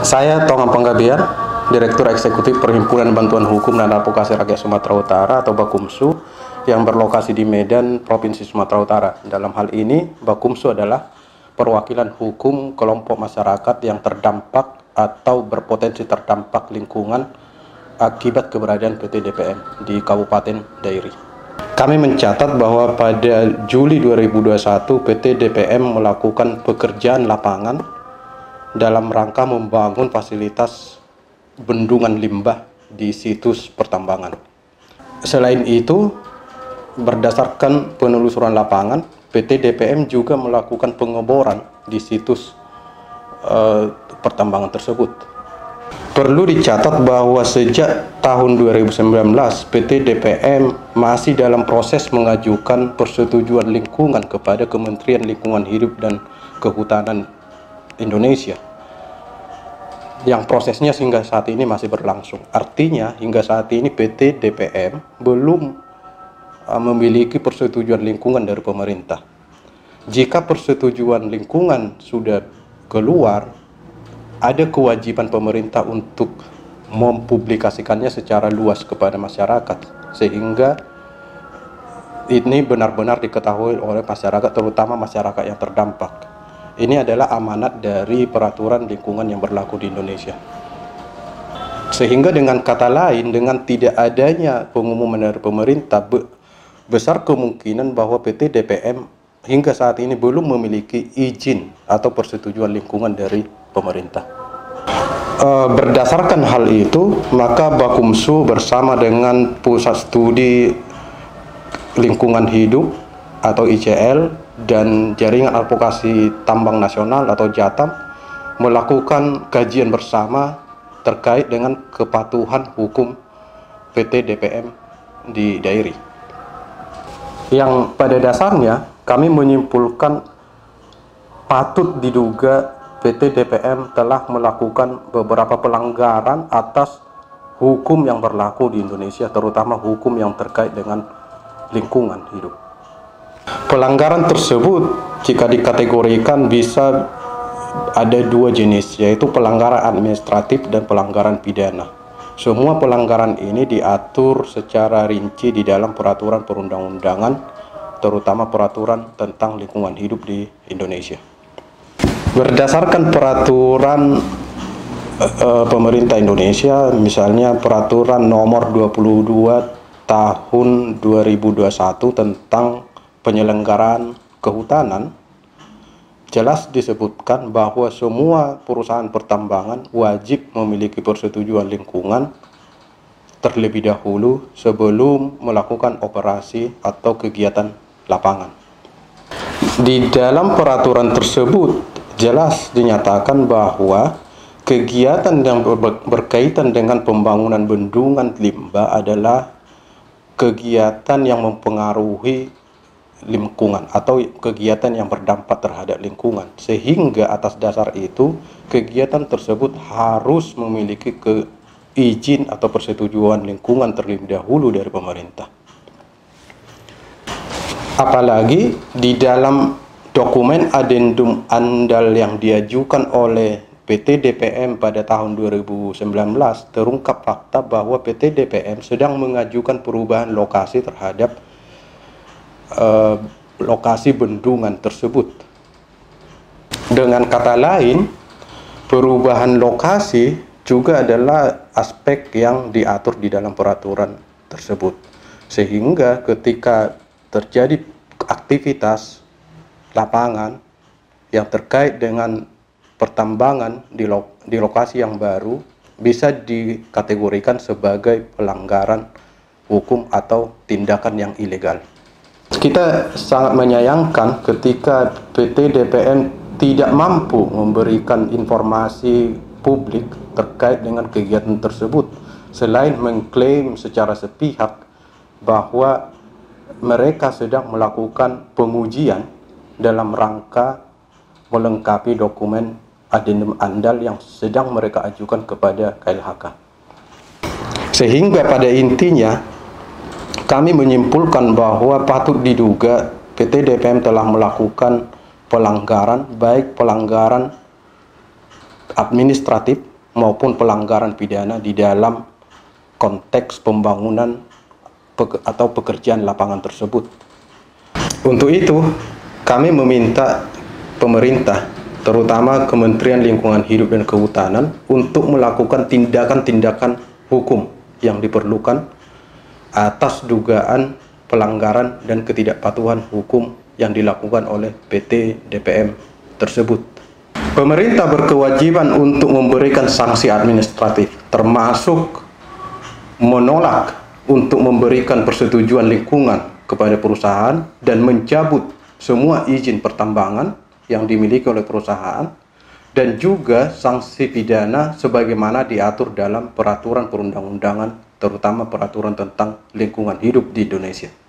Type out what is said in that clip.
Saya Tonga Panggabean, Direktur Eksekutif Perhimpunan Bantuan Hukum dan Advokasi Rakyat Sumatera Utara atau Bakumsu yang berlokasi di Medan, Provinsi Sumatera Utara. Dalam hal ini, Bakumsu adalah perwakilan hukum kelompok masyarakat yang terdampak atau berpotensi terdampak lingkungan akibat keberadaan PT DPM di Kabupaten Dairi. Kami mencatat bahwa pada Juli 2021 PT DPM melakukan pekerjaan lapangan dalam rangka membangun fasilitas bendungan limbah di situs pertambangan. Selain itu, berdasarkan penelusuran lapangan, PT DPM juga melakukan pengeboran di situs pertambangan tersebut. Perlu dicatat bahwa sejak tahun 2019, PT DPM masih dalam proses mengajukan persetujuan lingkungan kepada Kementerian Lingkungan Hidup dan Kehutanan Indonesia, yang prosesnya hingga saat ini masih berlangsung. Artinya hingga saat ini PT DPM belum memiliki persetujuan lingkungan dari pemerintah. Jika persetujuan lingkungan sudah keluar, ada kewajiban pemerintah untuk mempublikasikannya secara luas kepada masyarakat, sehingga ini benar-benar diketahui oleh masyarakat, terutama masyarakat yang terdampak. Ini adalah amanat dari peraturan lingkungan yang berlaku di Indonesia. Sehingga dengan kata lain, dengan tidak adanya pengumuman dari pemerintah, besar kemungkinan bahwa PT DPM hingga saat ini belum memiliki izin atau persetujuan lingkungan dari pemerintah. Berdasarkan hal itu, maka Bakumsu bersama dengan Pusat Studi Lingkungan Hidup atau ICL dan Jaringan Advokasi Tambang Nasional atau JATAM melakukan kajian bersama terkait dengan kepatuhan hukum PT DPM di Dairi. Yang pada dasarnya kami menyimpulkan patut diduga PT DPM telah melakukan beberapa pelanggaran atas hukum yang berlaku di Indonesia, terutama hukum yang terkait dengan lingkungan hidup. Pelanggaran tersebut jika dikategorikan bisa ada dua jenis, yaitu pelanggaran administratif dan pelanggaran pidana. Semua pelanggaran ini diatur secara rinci di dalam peraturan perundang-undangan, terutama peraturan tentang lingkungan hidup di Indonesia. Berdasarkan peraturan pemerintah Indonesia, misalnya peraturan nomor 22 tahun 2021 tentang penyelenggaraan kehutanan, jelas disebutkan bahwa semua perusahaan pertambangan wajib memiliki persetujuan lingkungan terlebih dahulu sebelum melakukan operasi atau kegiatan lapangan. Di dalam peraturan tersebut jelas dinyatakan bahwa kegiatan yang berkaitan dengan pembangunan bendungan limbah adalah kegiatan yang mempengaruhi lingkungan atau kegiatan yang berdampak terhadap lingkungan, sehingga atas dasar itu kegiatan tersebut harus memiliki izin atau persetujuan lingkungan terlebih dahulu dari pemerintah. Apalagi di dalam dokumen adendum andal yang diajukan oleh PT DPM pada tahun 2019 terungkap fakta bahwa PT DPM sedang mengajukan perubahan lokasi terhadap lokasi bendungan tersebut. Dengan kata lain, perubahan lokasi juga adalah aspek yang diatur di dalam peraturan tersebut, sehingga ketika terjadi aktivitas lapangan yang terkait dengan pertambangan di lokasi yang baru bisa dikategorikan sebagai pelanggaran hukum atau tindakan yang ilegal. Kita sangat menyayangkan ketika PT DPM tidak mampu memberikan informasi publik terkait dengan kegiatan tersebut, selain mengklaim secara sepihak bahwa mereka sedang melakukan pengujian dalam rangka melengkapi dokumen adendum andal yang sedang mereka ajukan kepada KLHK. Sehingga pada intinya kami menyimpulkan bahwa patut diduga PT DPM telah melakukan pelanggaran, baik pelanggaran administratif maupun pelanggaran pidana di dalam konteks pembangunan atau pekerjaan lapangan tersebut. Untuk itu, kami meminta pemerintah, terutama Kementerian Lingkungan Hidup dan Kehutanan, untuk melakukan tindakan-tindakan hukum yang diperlukan atas dugaan pelanggaran dan ketidakpatuhan hukum yang dilakukan oleh PT DPM tersebut. Pemerintah berkewajiban untuk memberikan sanksi administratif, termasuk menolak untuk memberikan persetujuan lingkungan kepada perusahaan dan mencabut semua izin pertambangan yang dimiliki oleh perusahaan, dan juga sanksi pidana sebagaimana diatur dalam peraturan perundang-undangan, terutama peraturan tentang lingkungan hidup di Indonesia.